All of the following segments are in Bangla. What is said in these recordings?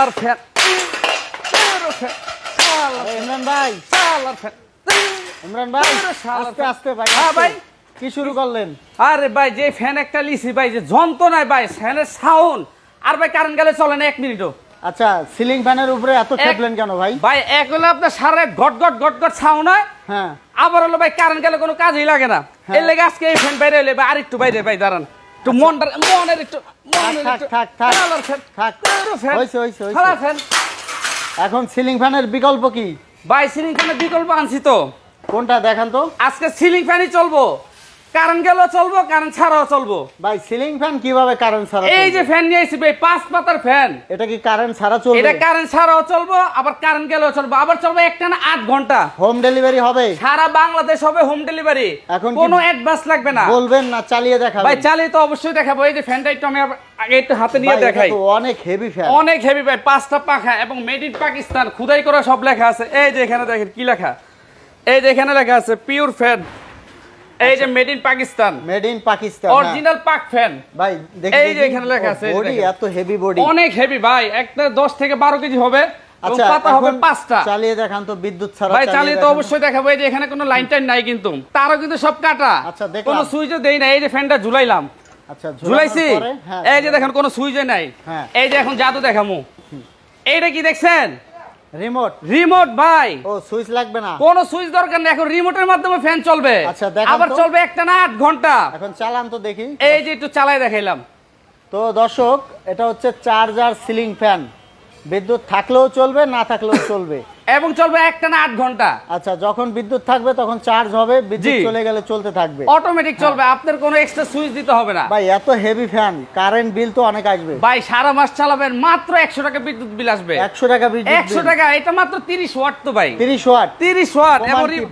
শালার ফ্যান ইমরান ভাই, শালার ফ্যান ইমরান ভাই আস্তে আস্তে ভাই। হ্যাঁ ভাই, কি শুরু করলেন? আরে ভাই যে ফ্যান একটা লিছি ভাই, যে যন্ত্রণায় ভাই ফ্যানের সাউন্ড, আর ভাই কারেন্ট গেলে চলে না 1 মিনিটও। আচ্ছা, সিলিং ফ্যানের উপরে এত খেপলেন কেন ভাই? ভাই এক হলো আপনার সারা ঘট ঘট ঘট ঘট সাউন্ড হয়, হ্যাঁ আবার হলো ভাই কারেন্ট গেলে কোনো কাজই লাগে না। এর লেগে আজকে এই ফ্যান বাইরে হলে ভাই আর একটু বাইরে ভাই দাঁড়ান, একটু মনের একটু ফ্যান। এখন সিলিং ফ্যানের বিকল্প কি ভাই? সিলিং ফ্যানের বিকল্প আনছি তো। কোনটা দেখান তো? আজকে সিলিং ফ্যানই চলবো, কারেন্ট গেলেও চলবো, কারেন্ট ছাড়াও চলবো। ভাই সিলিং ফ্যান কিভাবে কারেন্ট ছাড়া? এই যে ফ্যান নিয়ে এসেছি ভাই 5 পাতার ফ্যান, এটা কি কারেন্ট ছাড়া চলবে? এটা কারেন্ট ছাড়াও চলবো, আবার কারেন্ট গেলেও চলবো, আবার চলবে একটানা 8 ঘন্টা। হোম ডেলিভারি হবে? সারা বাংলাদেশ হবে হোম ডেলিভারি, এখন কোনো অ্যাডভান্স লাগবে না। বলবেন না চালিয়ে দেখাবেন? ভাই চালিয়ে তো অবশ্যই দেখাবো। এই যে ফ্যানটা একটু আমি আগে একটু হাতে নিয়ে দেখাই। তো অনেক হেভি ফ্যান, অনেক হেভি ভাই, 5টা পাখা এবং মেড ইন পাকিস্তান খোদাই করা সব লেখা আছে। এই যে এখানে দেখেন কি লেখা, এই যে এখানে লেখা আছে পিওর ফ্যান, এই যে made in Pakistan, made in Pakistan original পাক ফ্যান। ভাই দেখেন এই যে এখানে লেখা আছে, বডি এত হেভি বডি, অনেক হেভি ভাই, একটা 10 থেকে 12 কেজি হবে। আচ্ছা পাতা হবে 5টা। চালিয়ে দেখান তো বিদ্যুৎ ছাড়া। ভাই চালিয়ে তো অবশ্যই দেখাবো। এই যে এখানে কোনো লাইন টাইন নাই, কিন্তু তারও কিন্তু সব কাটা। আচ্ছা দেখলাম, কোনো সুইচও দেই না। এই যে ফ্যানটা ঝুলাইলাম, আচ্ছা ঝুলাইছি, এই যে দেখেন কোনো সুইচে নাই। এই যে এখন জাদু দেখামু, এইটা কি দেখছেন? রিমোট। রিমোট ভাই, ও সুইচ লাগবে না, কোনো সুইচ দরকার নেই, এখন রিমোটের মাধ্যমে ফ্যান চলবে। আচ্ছা দেখান আবার তো। চলবে একটানা 8 ঘন্টা। এখন চালান তো দেখি। এই যে একটু চালাই দেখাইলাম। তো দর্শক, এটা হচ্ছে চার্জার সিলিং ফ্যান, বিদ্যুৎ থাকলেও চলবে না থাকলেও চলবে, এবং চলবে একটানা 8 ঘন্টা। আচ্ছা যখন বিদ্যুৎ থাকবে তখন চার্জ হবে, বিদ্যুৎ চলে গেলে চলতে থাকবে, অটোমেটিক চলবে, আপনার কোনো এক্সট্রা সুইচ দিতে হবে না। ভাই এত হেভি ফ্যান, কারেন্ট বিল তো অনেক আসবে ভাই। সারা মাস চালাবেন, মাত্র 100 টাকা বিদ্যুৎ বিল আসবে। 100 টাকা বিদ্যুৎ 100 টাকা, এটা মাত্র 30 ওয়াট তো ভাই। 30 ওয়াট? 30 ওয়াট।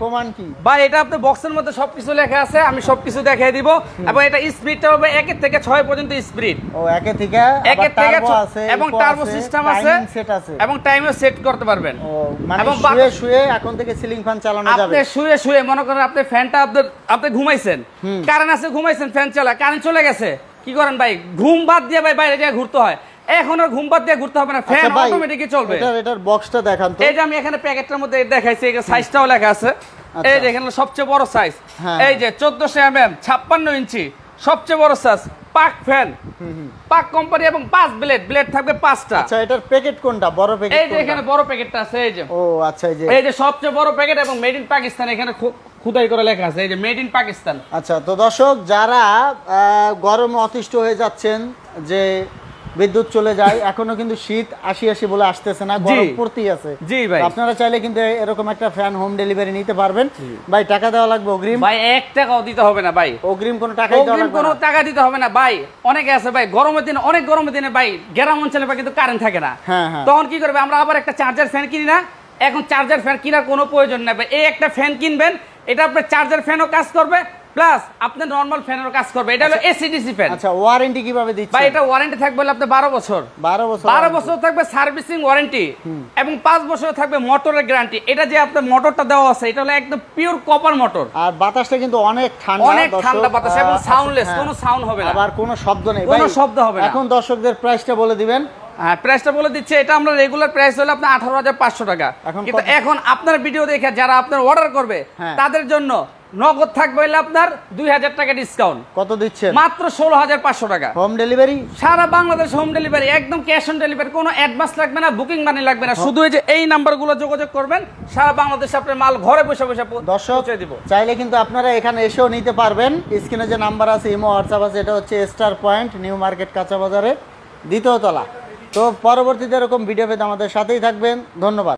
প্রমাণ কি ভাই? এটা আপনার বক্সের মধ্যে সবকিছু লেখা আছে, আমি সবকিছু দেখাই দিব। এবং এটা স্পিডটা হবে 1 থেকে 6 পর্যন্ত স্পিড। ও 1 থেকে 1 থেকে 6 আছে, এবং টার্বো সিস্টেম আছে, এবং টাইমও সেট করতে পারবেন। ও মানে শুয়ে শুয়ে এখন থেকে সিলিং ফ্যান চালানো যাবে? আপনি শুয়ে শুয়ে মনে করেন আপনি ফ্যানটা আপনি ঘুমাইছেন, কারেন্ট আছে, ঘুমাইছেন, ফ্যান চালা, কারেন্ট চলে গেছে, কি করেন ভাই? ঘুম বাদ দিয়ে ভাই বাইরে যায় ঘুরতে হয়। এখন আর ঘুম বাদ দিয়ে ঘুরতে হবে না, ফ্যান অটোমেটিকই চলবে। এটার বক্সটা দেখান তো। এই যে আমি এখানে প্যাকেটটার মধ্যে দেখাইছি, এই সাইজটাও লেখা আছে। এই যে এখানে সবচেয়ে বড় সাইজ, এই যে 1400 mm 56 ইঞ্চি সবচেয়ে বড় সাইজ পাক ফ্যান, পাক কোম্পানি, এবং 5 ব্লেড থাকবে 5টা। আচ্ছা এটার প্যাকেট কোনটা? বড় প্যাকেট? এই যে এখানে বড় প্যাকেটটা আছে, এই যে। ও আচ্ছা, এই যে সবচেয়ে বড় প্যাকেট, এবং মেড ইন পাকিস্তান এখানে খোদাই করে লেখা আছে, এই যে মেড ইন পাকিস্তান। আচ্ছা তো দর্শক, যারা গরমে অতিষ্ঠ হয়ে যাচ্ছেন যে বিদ্যুৎ চলে যায়, এখনো কিন্তু শীত আসি বলে আসতেছে না, গরম পড়তেই আছে। জি ভাই, আপনারা চাইলে কিন্তু এরকম একটা ফ্যান হোম ডেলিভারি নিতে পারবেন। ভাই টাকা দেওয়া লাগবে অগ্রিম? ভাই 1 টাকাও দিতে হবে না ভাই, অগ্রিম কোনো টাকাই দেওয়া লাগবে না? কোনো টাকা দিতে হবে না ভাই। অনেকে আছে ভাই গরমের দিনে, অনেক গরমের দিনে ভাই গ্রাম অঞ্চলে ভাই কিন্তু কারেন্ট থাকে না, তখন কি করবে? আমরা আবার একটা চার্জার ফ্যান কিনি না? এখন চার্জার ফ্যান কেনার কোনো প্রয়োজন নেই ভাই। এই একটা ফ্যান কিনবেন, এটা আপনার চার্জার ফ্যানও কাজ করবে, প্লাস আপনার নরমাল ফ্যানেরও কাজ করবে। এটা হলো এসিডিসি ফ্যান। আচ্ছা ওয়ারেন্টি কিভাবে দিচ্ছেন ভাই? এটা ওয়ারেন্টি থাকবে হলো আপনার 12 বছর। 12 বছর থাকবে সার্ভিসিং ওয়ারেন্টি, এবং 5 বছর থাকবে মোটরের গ্যারান্টি। এটা যে আপনার মোটরটা দেওয়া আছে, এটা হলো একদম পিওর কপার মোটর। আর বাতাসটা কিন্তু অনেক ঠান্ডা, অনেক ঠান্ডা বাতাস, এবং সাউন্ডলেস, কোনো সাউন্ড হবে না, আবার কোনো শব্দ নেই, কোনো শব্দ হবে না। এখন দর্শকদের প্রাইসটা বলে দিবেন। হ্যাঁ প্রাইসটা বলে দিচ্ছে। এটা আমরা রেগুলার প্রাইস হলো আপনার 18,500 টাকা, কিন্তু এখন আপনার ভিডিও দেখে যারা আপনার অর্ডার করবে তাদের জন্য নগদ থাকবে হলো আপনার 2000 টাকা ডিসকাউন্ট। কত দিচ্ছেন? মাত্র 16,500 টাকা। হোম ডেলিভারি সারা বাংলাদেশ হোম ডেলিভারি, একদম ক্যাশ অন ডেলিভারি, কোনো অ্যাডভান্স লাগবে না, বুকিং মানি লাগবে না। শুধু এই যে এই নাম্বারগুলো যোগাযোগ করবেন, সারা বাংলাদেশে আপনার মাল ঘরে বসে বসে পৌঁছে দিব। চাইলে কিন্তু আপনারা এখানে এসেও নিতে পারবেন। স্ক্রিনে যে নাম্বার আছে, ইমো হোয়াটসঅ্যাপ আছে, এটা হচ্ছে স্টার পয়েন্ট, নিউ মার্কেট, কাঁচা বাজারে, 2য় তলা। তো পরবর্তীতে এরকম ভিডিও পেতে আমাদের সাথেই থাকবেন। ধন্যবাদ।